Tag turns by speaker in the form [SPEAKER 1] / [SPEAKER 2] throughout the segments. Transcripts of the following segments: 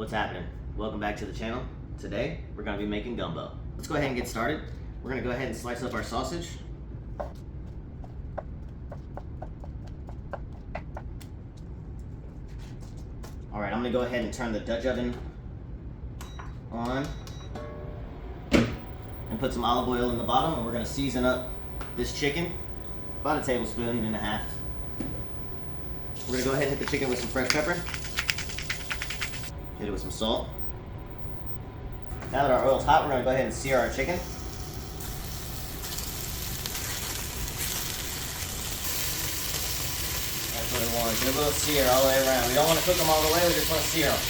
[SPEAKER 1] What's happening? Welcome back to the channel. Today we're going to be making gumbo. Let's go ahead and get started. We're going to go ahead and slice up our sausage. Alright, I'm going to go ahead and turn the Dutch oven on and put some olive oil in the bottom, and we're going to season up this chicken about a tablespoon and a half. We're going to go ahead and hit the chicken with some fresh pepper. Hit it with some salt. Now that our oil's hot, we're going to go ahead and sear our chicken. That's what we want. Get a little sear all the way around. We don't want to cook them all the way, we just want to sear them.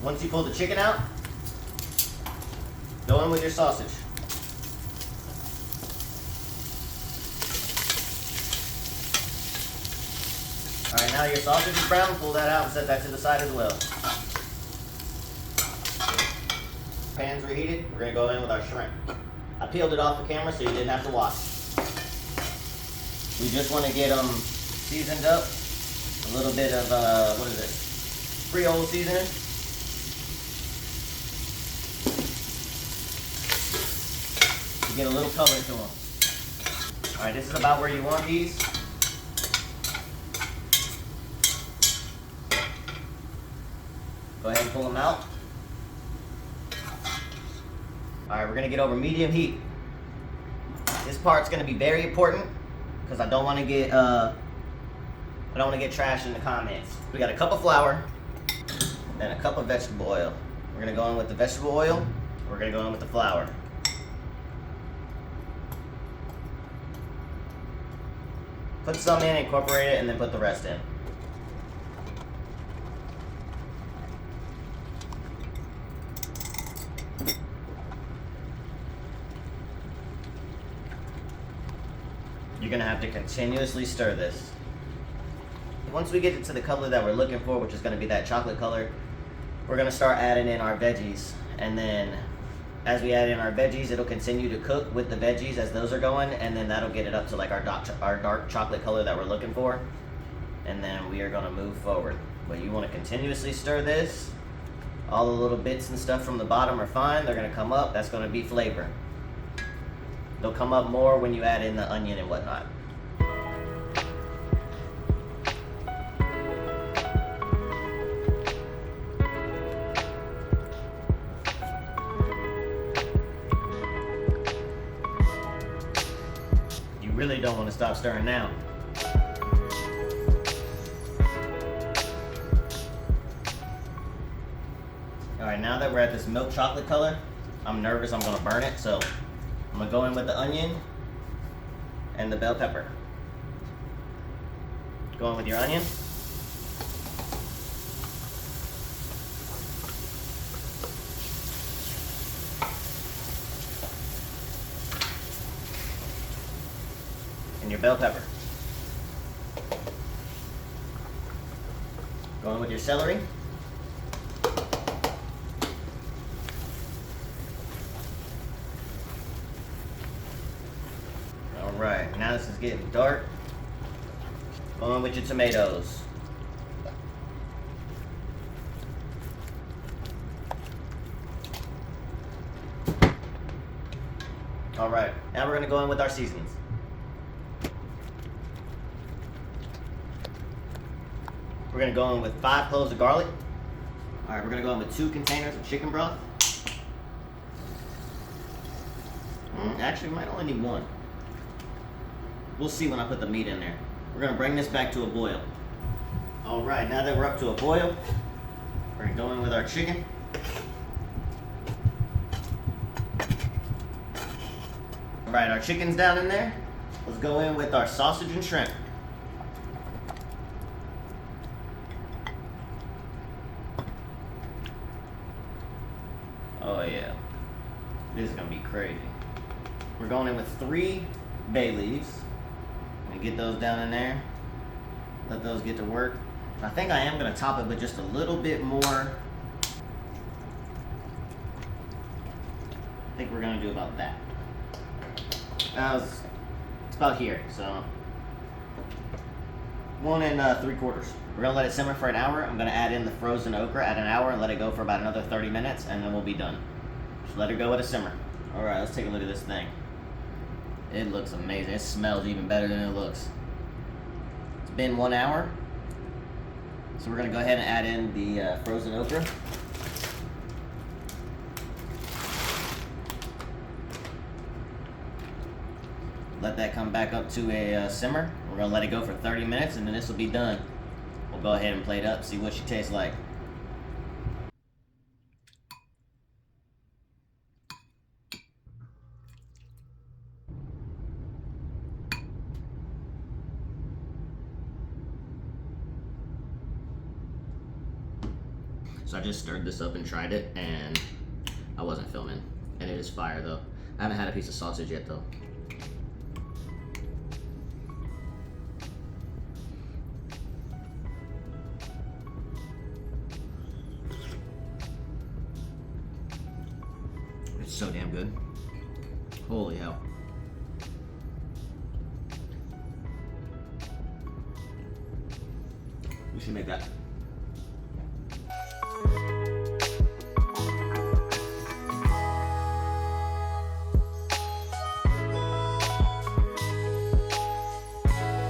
[SPEAKER 1] Once you pull the chicken out, go in with your sausage. Alright, now your sausage is brown, pull that out and set that to the side as well. Pan's reheated, we're going to go in with our shrimp. I peeled it off the camera so you didn't have to watch. We just want to get them seasoned up. A little bit of, what is this? Creole seasoning. To get a little color to them. Alright, this is about where you want these. Go ahead and pull them out. Alright, we're going to get over medium heat. This part's going to be very important because I don't want to get trashed in the comments. We got a cup of flour and a cup of vegetable oil. We're going to go in with the vegetable oil. We're going to go in with the flour. Put some in, incorporate it, and then put the rest in. You're going to have to continuously stir this. Once we get it to the color that we're looking for, which is going to be that chocolate color, we're going to start adding in our veggies. And then as we add in our veggies, it'll continue to cook with the veggies as those are going, and then that'll get it up to like our dark chocolate color that we're looking for. And then we are going to move forward. But you want to continuously stir this. All the little bits and stuff from the bottom are fine. They're going to come up. That's going to be flavor. They'll come up more when you add in the onion and whatnot. You really don't want to stop stirring now. Alright, now that we're at this milk chocolate color, I'm nervous I'm going to burn it, so I'm going to go in with the onion and the bell pepper. Go in with your onion. And your bell pepper. Go in with your celery. Alright, now this is getting dark. Go in with your tomatoes. Alright, now we're going to go in with our seasonings. We're going to go in with 5 cloves of garlic. Alright, we're going to go in with 2 containers of chicken broth. Actually, we might only need 1. We'll see when I put the meat in there. We're going to bring this back to a boil. Alright, now that we're up to a boil, we're going to go in with our chicken. Alright, our chicken's down in there. Let's go in with our sausage and shrimp. Oh yeah, this is going to be crazy. We're going in with 3 bay leaves. And get those down in there. Let those get to work. I think I am going to top it with just a little bit more. I think we're going to do about that. It's about here, so 1 3/4. We're gonna let it simmer for an hour. I'm gonna add in the frozen okra at an hour and let it go for about another 30 minutes, and then we'll be done. Just let it go at a simmer. All right, let's take a look at this thing. It looks amazing. It smells even better than it looks. It's been 1 hour, so we're gonna go ahead and add in the frozen okra. Let that come back up to a simmer. We're gonna let it go for 30 minutes, and then this will be done. We'll go ahead and plate up, see what she tastes like. So I just stirred this up and tried it, and I wasn't filming. And it is fire though. I haven't had a piece of sausage yet though. It's so damn good. Holy hell. We should make that